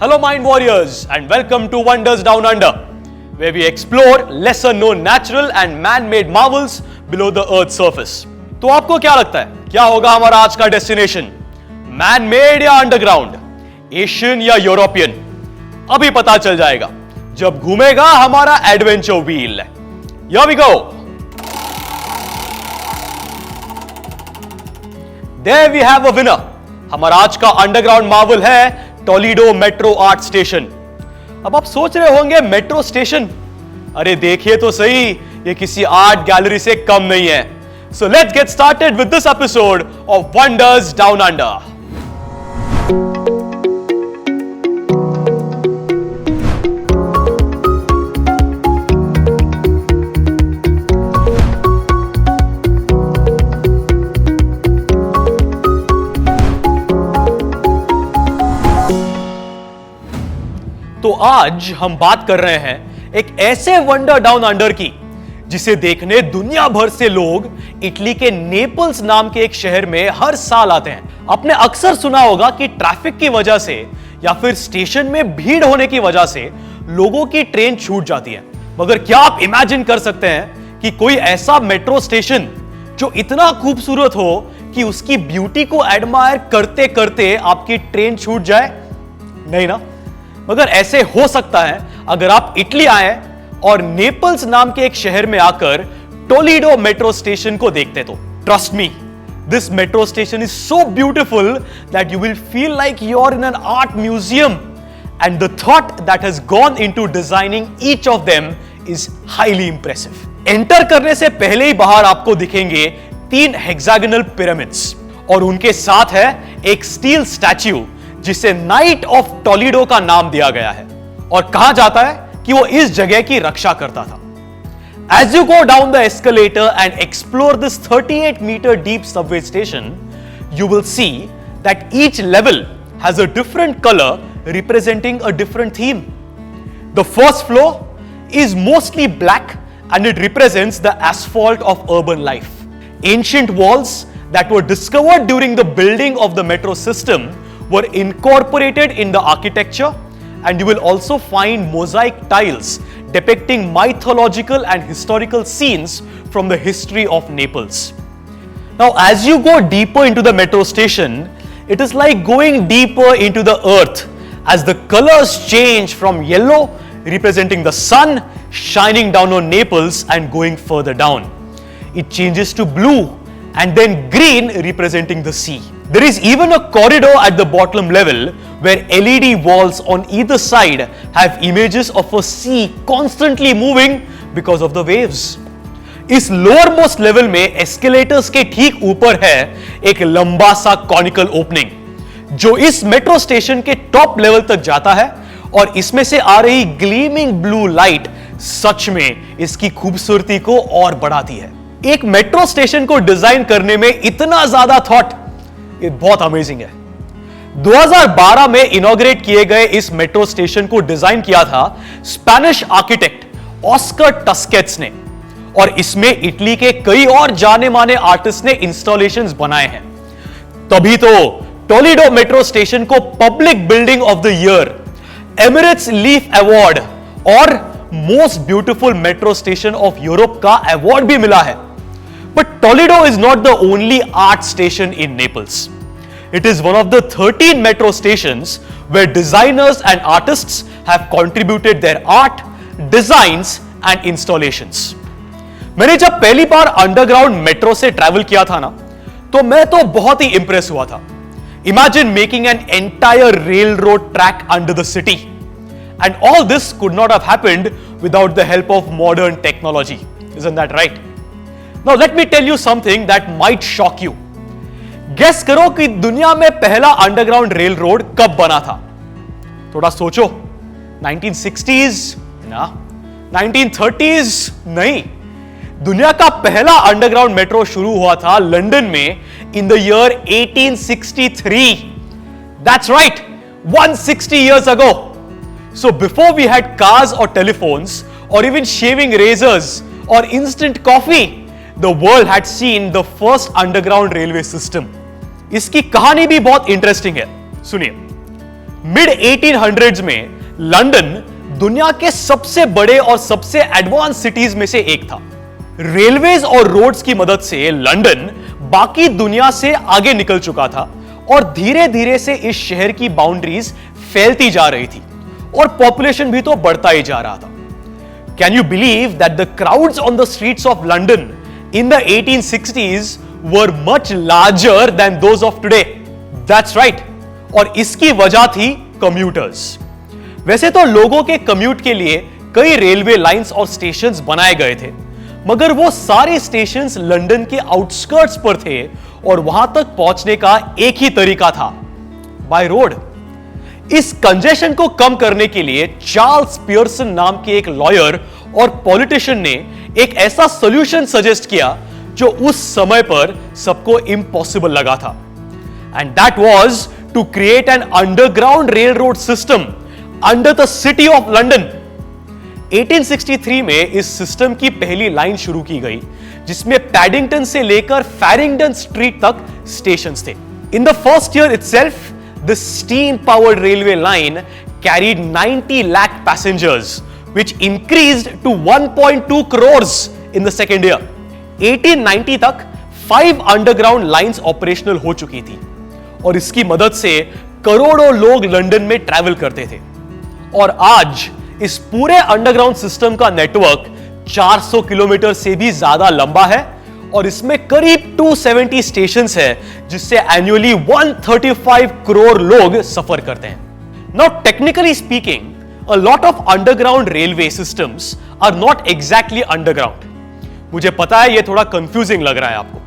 Hello Mind Warriors and welcome to Wonders Down Under, where we explore lesser known natural and man-made marvels below the earth's surface. तो आपको क्या लगता है क्या होगा हमारा आज का डेस्टिनेशन? मैन-मेड या अंडरग्राउंड, एशियन या यूरोपियन? अभी पता चल जाएगा जब घूमेगा हमारा adventure wheel. Here we go. There we have a winner. हमारा आज का अंडरग्राउंड मार्वल है टोलेडो मेट्रो आर्ट स्टेशन. अब आप सोच रहे होंगे मेट्रो स्टेशन, अरे देखिए तो सही, ये किसी आर्ट गैलरी से कम नहीं है. So let's get started with this episode of wonders down under. तो आज हम बात कर रहे हैं एक ऐसे वंडर डाउन अंडर की जिसे देखने दुनिया भर से लोग इटली के नेपल्स नाम के एक शहर में हर साल आते हैं. आपने अक्सर सुना होगा कि ट्रैफिक की वजह से या फिर स्टेशन में भीड़ होने की वजह से लोगों की ट्रेन छूट जाती है. मगर क्या आप इमेजिन कर सकते हैं कि कोई ऐसा मेट्रो स्टेशन जो इतना खूबसूरत हो कि उसकी ब्यूटी को एडमायर करते करते आपकी ट्रेन छूट जाए? नहीं ना. मगर ऐसे हो सकता है अगर आप इटली आए और नेपल्स नाम के एक शहर में आकर टोलेडो मेट्रो स्टेशन को देखते तो. Trust me, this metro station is so beautiful that you will feel like you are in an art museum, and the thought that has gone into designing each of them is highly impressive. Enter करने से पहले ही बाहर आपको दिखेंगे 3 hexagonal pyramids और उनके साथ है एक स्टील स्टैच्यू जिसे नाइट ऑफ टोलेडो का नाम दिया गया है. और कहा जाता है कि वो इस जगह की रक्षा करता था. As you go down the escalator and explore this 38-meter deep subway station, you will see that each level has a different color representing a different theme. The first floor is mostly black and it represents the asphalt of urban life. Ancient walls that were discovered during the building of the metro system were incorporated in the architecture, and you will also find mosaic tiles depicting mythological and historical scenes from the history of Naples. Now, as you go deeper into the metro station, it is like going deeper into the earth as the colors change from yellow, representing the sun, shining down on Naples and going further down. It changes to blue and then green, representing the sea. There is even a corridor at the bottom level where LED walls on either side have images of a sea constantly moving because of the waves. इस lower most level में escalators के ठीक ऊपर है एक लंबा सा conical opening जो इस मेट्रो स्टेशन के टॉप लेवल तक जाता है, और इसमें से आ रही ग्लीमिंग ब्लू लाइट सच में इसकी खूबसूरती को और बढ़ाती है. एक मेट्रो स्टेशन को डिजाइन करने में इतना ज्यादा थॉट, ये बहुत अमेजिंग है. 2012 में इनॉग्रेट किए गए इस मेट्रो स्टेशन को डिजाइन किया था स्पेनिश आर्किटेक्ट ऑस्कर टस्केट्स ने, और इसमें इटली के कई और जाने माने आर्टिस्ट ने इंस्टॉलेशंस बनाए हैं. तभी तो टोलेडो मेट्रो स्टेशन को public building of the year, Emirates leaf award और most beautiful metro station of Europe का अवार्ड भी मिला है. But Toledo is not the only art station in Naples. It is one of the 13 metro stations where designers and artists have contributed their art, designs and installations. मैंने जब पहली बार underground metro से travel किया था ना, तो मैं तो बहुत ही इंप्रेस हुआ था. Imagine making an entire railroad track under the city. And all this could not have happened without the help of modern technology. Isn't that right? Now let me tell you something that might shock you. Guess करो कि दुनिया में पहला underground rail road कब बना था? थोड़ा सोचो. 1960s? ना. 1930s? नहीं. दुनिया का पहला अंडरग्राउंड मेट्रो शुरू हुआ था लंदन में in the year 1863. That's right, 160 years ago. So before we had cars or telephones or even shaving razors or instant coffee, the world had seen the first underground railway system. इसकी कहानी भी बहुत interesting है, सुनिए. Mid 1800s में London दुनिया के सबसे बड़े और सबसे एडवांस सिटीज में से एक था। रेलवेज और रोड्स की मदद से लंदन बाकी दुनिया से आगे निकल चुका था और धीरे धीरे से इस शहर की बाउंड्रीज फैलती जा रही थी और पॉपुलेशन भी तो बढ़ता ही जा रहा था। Can you believe that the crowds on the streets of London in the 1860s were much larger than those of today? That's right, और इसकी वजह थी कम्यूटर्स। वैसे तो लोगों के कम्यूट के लिए कई रेलवे लाइंस और स्टेशंस बनाए गए थे, मगर वो सारे स्टेशंस लंदन के आउटस्कर्ट्स पर थे और वहां तक पहुंचने का एक ही तरीका था, बाय रोड। इस कंजेशन को कम करने के लिए चार्ल्स पियर्सन नाम के एक लॉयर और पॉलिटिशियन ने एक ऐसा सॉल्यूशन सजेस्ट किया जो उस समय पर सबको इम्पॉसिबल लगा था, and that was to create an underground rail road system under the city of London. 1863 में इस सिस्टम की पहली लाइन शुरू की गई, जिसमें पैडिंगटन से लेकर फैरिंगटन स्ट्रीट तक स्टेशंस थे। In the first year itself, the steam powered railway line carried 90 lakh passengers, which increased to 1.2 crores in the second year. 1890 तक 5 अंडरग्राउंड लाइंस ऑपरेशनल हो चुकी थी और इसकी मदद से करोड़ों लोग लंदन में ट्रैवल करते थे। और आज इस पूरे अंडरग्राउंड सिस्टम का नेटवर्क 400 किलोमीटर से भी ज्यादा लंबा है और इसमें करीब 270 स्टेशंस है, जिससे एनुअली 135 करोड़ लोग सफर करते हैं। Now technically speaking, a lot of underground railway systems are not exactly underground. मुझे पता है ये थोड़ा कंफ्यूजिंग लग रहा है आपको,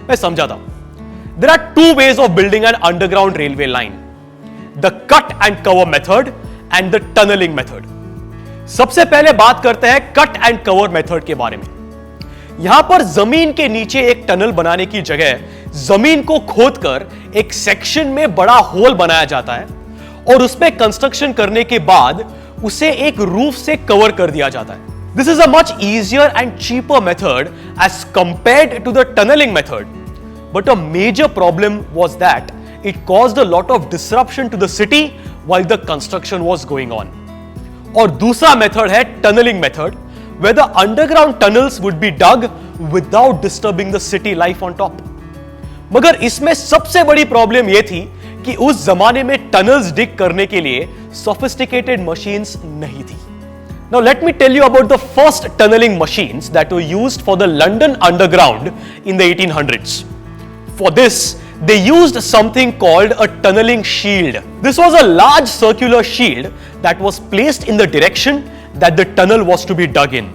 मैं समझाता हूं। There are two ways of building an underground railway line, the cut and cover method and the tunnelling method. सबसे पहले बात करते हैं कट एंड कवर मेथड के बारे में। यहां पर जमीन के नीचे एक टनल बनाने की जगह जमीन को खोदकर एक सेक्शन में बड़ा होल बनाया जाता है और उसमें कंस्ट्रक्शन करने के बाद उसे एक रूफ से कवर कर दिया जाता है। This is a much easier and cheaper method as compared to the tunnelling method, but a major problem was that it caused a lot of disruption to the city while the construction was going on. और दूसरा method है tunnelling method, where the underground tunnels would be dug without disturbing the city life on top. मगर इसमें सबसे बड़ी problem यह थी कि उस जमाने में टनल्स डिग करने के लिए sophisticated machines नहीं थी। Now let me tell you about the first tunneling machines that were used for the London Underground in the 1800s. For this, they used something called a tunneling shield. This was a large circular shield that was placed in the direction that the tunnel was to be dug in.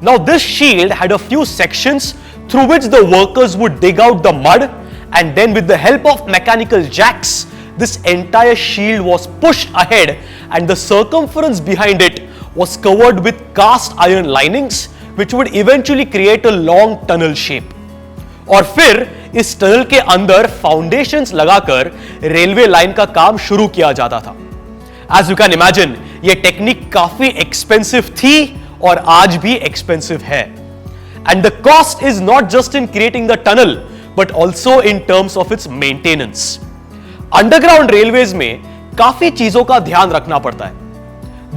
Now this shield had a few sections through which the workers would dig out the mud, and then with the help of mechanical jacks, this entire shield was pushed ahead and the circumference behind it was covered with cast iron linings, which would eventually create a long tunnel shape. और फिर इस tunnel के अंदर foundations लगाकर railway line का काम शुरू किया जाता था। As you can imagine, ये टेक्निक काफी एक्सपेंसिव थी और आज भी एक्सपेंसिव है। And the cost is not just in creating the tunnel, but also in terms of its maintenance. Underground railways में काफी चीजों का ध्यान रखना पड़ता है।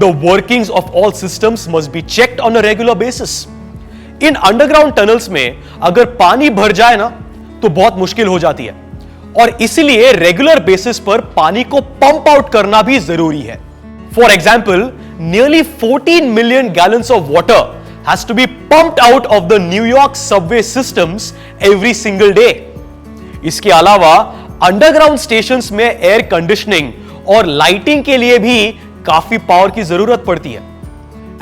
The workings of all systems must be checked on a regular basis. In underground tunnels में अगर पानी भर जाए ना तो बहुत मुश्किल हो जाती है और इसलिए रेगुलर बेसिस पर पानी को पंप आउट करना भी जरूरी है। For example, nearly 14 million gallons of water has to be pumped out of the New York subway systems every single day. इसके अलावा अंडरग्राउंड स्टेशंस में एयर कंडीशनिंग और लाइटिंग के लिए भी काफी पावर की जरूरत पड़ती है।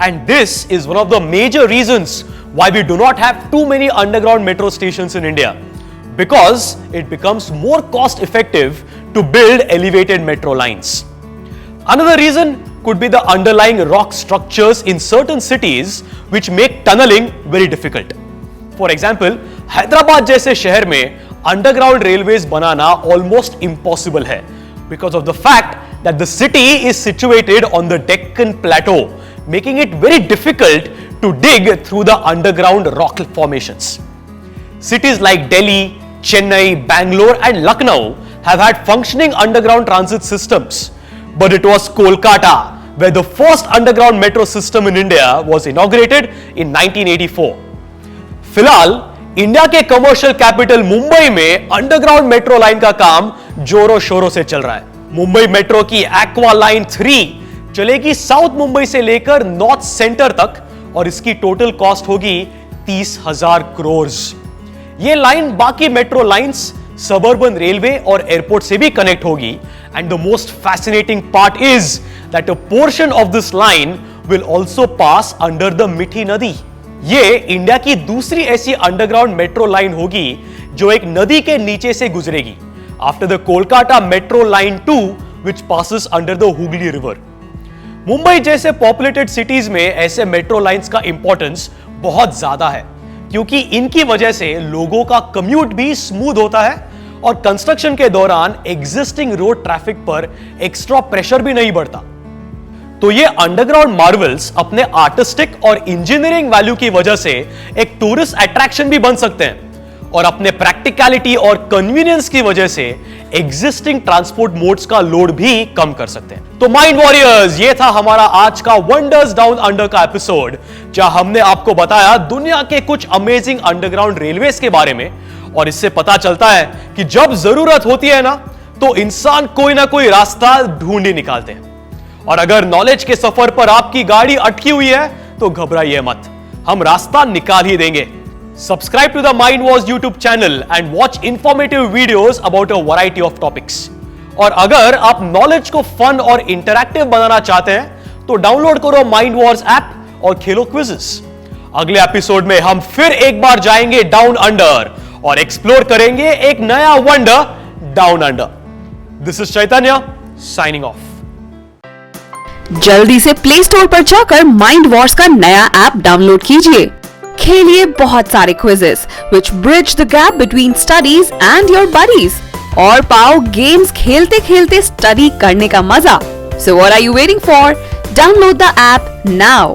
And this is one of the major reasons why we do not have too many underground metro stations in India, because it becomes more cost effective to build elevated metro lines. Another reason could be the underlying rock structures in certain cities which make tunneling very difficult. For example, Hyderabad जैसे शहर में underground railways बनाना almost impossible है because of the fact that the city is situated on the Deccan Plateau, making it very difficult to dig through the underground rock formations. Cities like Delhi, Chennai, Bangalore and Lucknow have had functioning underground transit systems, but it was Kolkata where the first underground metro system in India was inaugurated in 1984. फिलहाल India के commercial capital Mumbai में underground metro line का काम जोरों शोरों से चल रहा है। मुंबई मेट्रो की एक्वा लाइन 3 चलेगी साउथ मुंबई से लेकर नॉर्थ सेंटर तक और इसकी टोटल कॉस्ट होगी 30,000 करोड़। यह लाइन बाकी मेट्रो लाइंस, सबर्बन रेलवे और एयरपोर्ट से भी कनेक्ट होगी। And the most fascinating part is that a portion of this line will also pass under the मिठी नदी। ये इंडिया की दूसरी ऐसी अंडरग्राउंड मेट्रो लाइन होगी जो एक नदी के नीचे से गुजरेगी, after the Kolkata metro line 2 which passes under the Hooghly river. Mumbai जैसे पॉपुलेटेड सिटीज में ऐसे मेट्रो लाइंस का इंपॉर्टेंस बहुत ज्यादा है, क्योंकि इनकी वजह से लोगों का कम्यूट भी स्मूथ होता है और कंस्ट्रक्शन के दौरान एग्जिस्टिंग रोड ट्रैफिक पर एक्स्ट्रा प्रेशर भी नहीं बढ़ता। तो ये अंडरग्राउंड मार्वल्स अपने आर्टिस्टिक और इंजीनियरिंग वैल्यू की वजह से एक टूरिस्ट अट्रैक्शन भी बन सकते हैं और अपने प्रैक्टिकलिटी और कन्वीनियंस की वजह से एग्जिस्टिंग ट्रांसपोर्ट मोड्स का लोड भी कम कर सकते हैं। तो माइंड वॉरियर्स, ये था हमारा आज का वंडर्स डाउन अंडर का एपिसोड, जहां हमने आपको बताया दुनिया के कुछ अमेजिंग अंडरग्राउंड रेलवेज के बारे में। और इससे पता चलता है कि जब जरूरत होती है ना, तो इंसान कोई ना कोई रास्ता ढूंढ ही निकालते हैं। और अगर नॉलेज के सफर पर आपकी गाड़ी अटकी हुई है तो घबराइए मत, हम रास्ता निकाल ही देंगे। Subscribe to the mind was YouTube channel and watch informative videos about a variety of topics. और अगर आप नॉलेज को फन और इंटरैक्टिव बनाना चाहते हैं तो डाउनलोड करो माइंड वॉर्स ऐप और खेलो क्विज़ेस। अगले एपिसोड में हम फिर एक बार जाएंगे डाउन अंडर और एक्सप्लोर करेंगे एक नया wonder down under. This is Chaitanya signing off. जल्दी से प्ले स्टोर पर जाकर माइंड वॉर्स का नया ऐप डाउनलोड कीजिए। खेलिए बहुत सारे quizzes which bridge the gap between studies and your buddies और पाओ गेम्स खेलते खेलते स्टडी करने का मजा। So what are you waiting for? Download the app now.